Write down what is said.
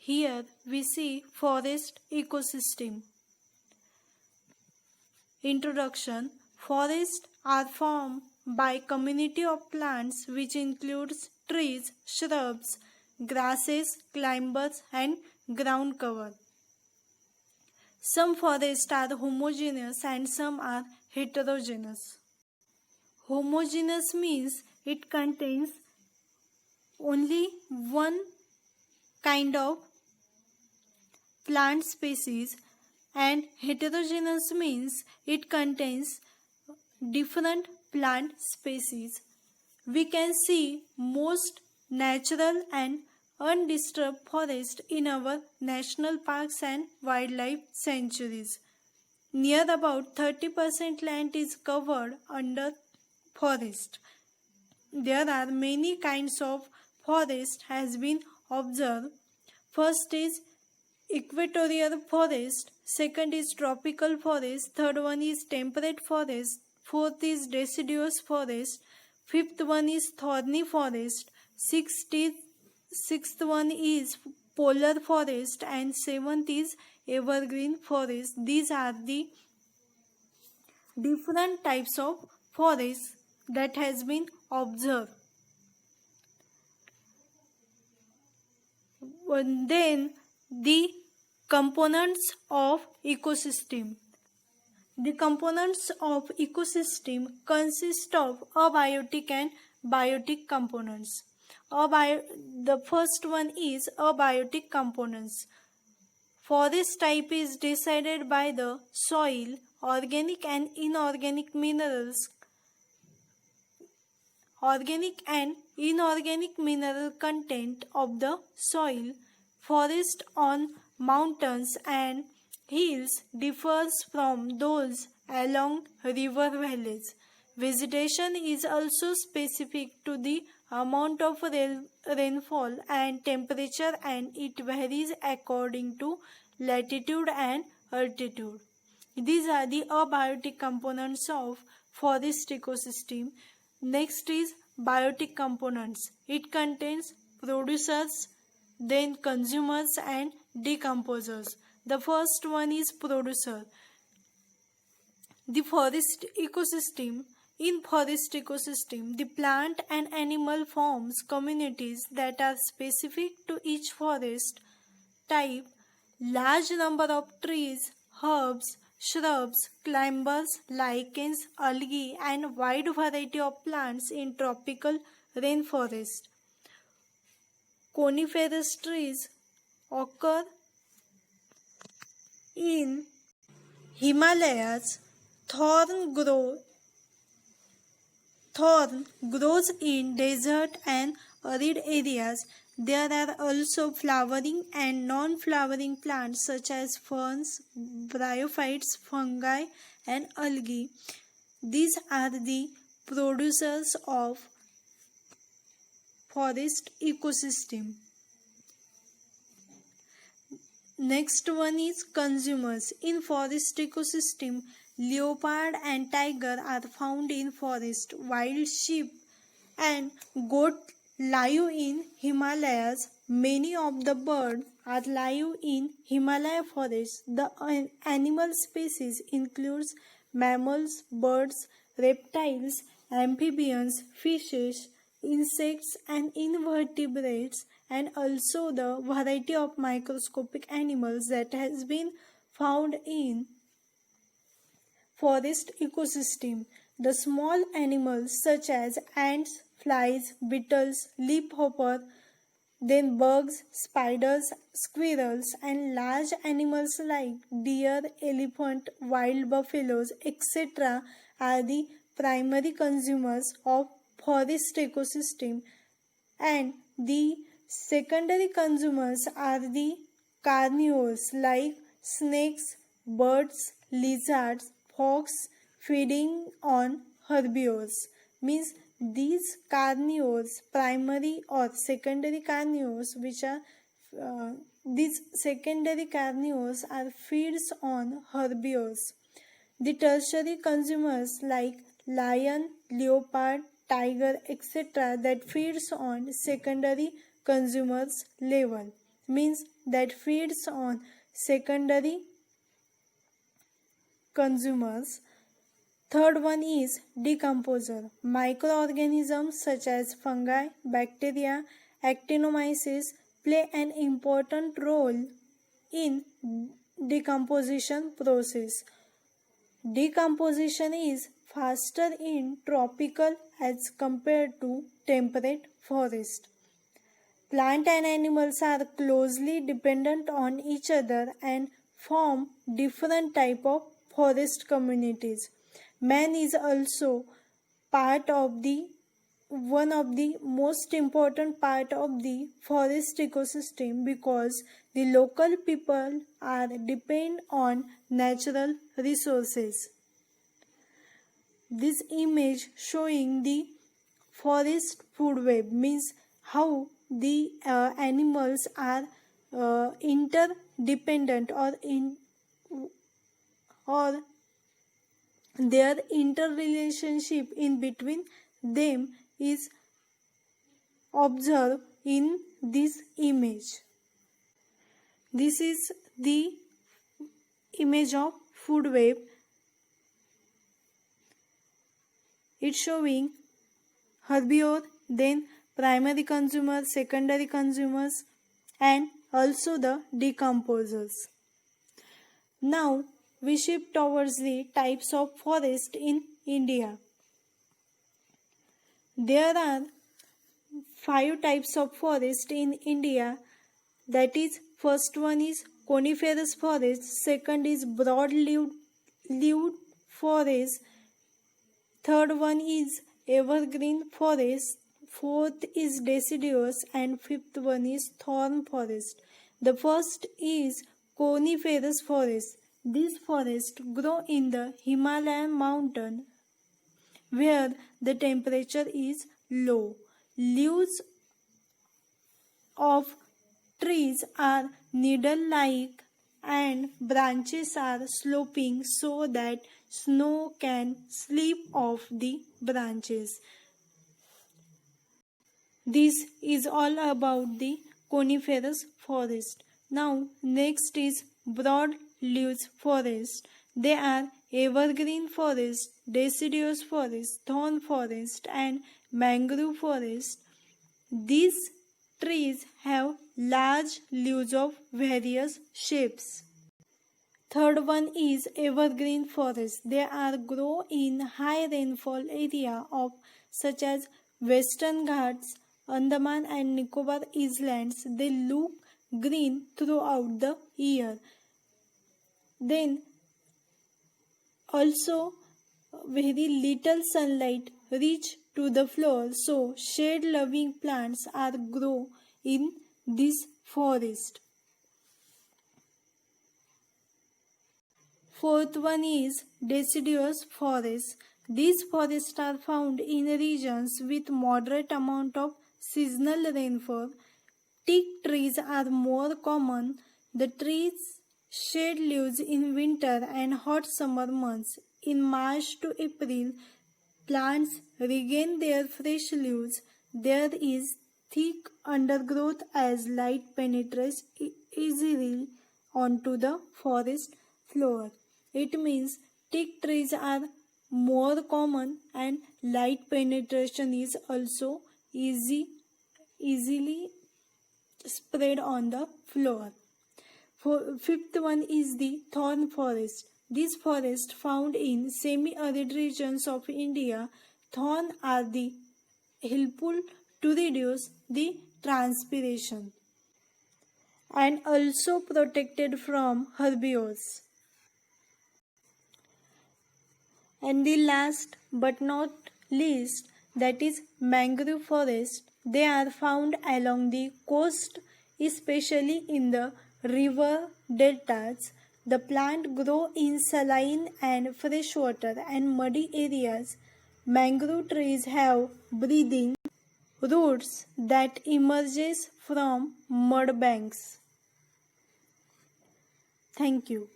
Here we see forest ecosystem. Introduction. Forests are formed by community of plants which includes trees, shrubs, grasses, climbers and ground cover. Some forests are homogeneous and some are heterogeneous. Homogeneous means it contains only one kind of plant species, and heterogeneous means it contains different plant species. We can see most natural and undisturbed forests in our national parks and wildlife sanctuaries. Near about 30% land is covered under forest. There are many kinds of forest has been observed. First is equatorial forest, second is tropical forest, third one is temperate forest, fourth is deciduous forest, fifth one is thorny forest, sixth one is polar forest, and seventh is evergreen forest. These are the different types of forests that has been observed. Then the components of ecosystem. The components of ecosystem consist of abiotic and biotic components. The first one is abiotic components. Forest type is decided by the soil, organic and inorganic minerals, organic and inorganic mineral content of the soil. Forest on mountains and hills differs from those along river valleys. Vegetation is also specific to the amount of rainfall and temperature, and it varies according to latitude and altitude. These are the abiotic components of forest ecosystem. Next is biotic components. It contains producers, then consumers and decomposers. The first one is producer. The forest ecosystem. In forest ecosystem, the plant and animal forms communities that are specific to each forest type. Large number of trees, herbs, shrubs, climbers, lichens, algae and wide variety of plants in tropical rainforest. Coniferous trees occur in Himalayas. Thorn grows in desert and arid areas. There are also flowering and non-flowering plants such as ferns, bryophytes, fungi and algae. These are the producers of forest ecosystem. Next one is consumers. In forest ecosystem, leopard and tiger are found in forest. Wild sheep and goat live in Himalayas. Many of the birds are live in Himalaya forest. The animal species includes mammals, birds, reptiles, amphibians, fishes, insects and invertebrates, and also the variety of microscopic animals that has been found in forest ecosystem. The small animals such as ants, flies, beetles, leafhopper, then bugs, spiders, squirrels, and large animals like deer, elephant, wild buffaloes, etc. are the primary consumers of forest ecosystem, and the secondary consumers are the carnivores like snakes, birds, lizards, fox, feeding on herbivores. Means these carnivores, primary or secondary carnivores, which are these secondary carnivores are feeds on herbivores. The tertiary consumers like lion, leopard, tiger, etc. that feeds on secondary consumers level. means that feeds on secondary consumers. Third one is decomposer. Microorganisms such as fungi, bacteria, actinomyces play an important role in decomposition process. Decomposition is faster in tropical as compared to temperate forest. Plant and animals are closely dependent on each other and form different type of forest communities. Man is also part of the one of the most important part of the forest ecosystem because the local people are depend on natural resources. This image showing the forest food web means how the animals are interdependent or their interrelationship in between them is observed in this image. This is the image of food web. It's showing herbivore, then primary consumers, secondary consumers, and also the decomposers. Now we shift towards the types of forest in India. There are 5 types of forest in India. That is, first one is coniferous forest, second is broad-leaved forest, third one is evergreen forest, fourth is deciduous, and fifth one is thorn forest. The first is coniferous forest. These forests grow in the Himalayan mountain where the temperature is low. Leaves of trees are needle-like and branches are sloping so that snow can slip off the branches. This is all about the coniferous forest. Now next is broad leaves forest. They are evergreen forest, deciduous forest, thorn forest, and mangrove forest. These trees have large leaves of various shapes. Third one is evergreen forest. They are grow in high rainfall area of such as Western Ghats, Andaman and Nicobar Islands. They look green throughout the year. Then also very little sunlight reach to the floor, so shade loving plants are grow in this forest. Fourth one is deciduous forest. These forests are found in regions with moderate amount of seasonal rainfall. Teak trees are more common. The trees shed leaves in winter and hot summer months. In March to April, plants regain their fresh leaves. There is thick undergrowth as light penetrates easily onto the forest floor. It means teak trees are more common and light penetration is also easily spread on the floor. Fifth one is the thorn forest. These forests found in semi-arid regions of India. Thorn are helpful to reduce the transpiration and also protected from herbivores. And the last but not least, that is mangrove forest. They are found along the coast, especially in the river deltas. The plant grow in saline and freshwater and muddy areas. Mangrove trees have breathing roots that emerges from mud banks. Thank you.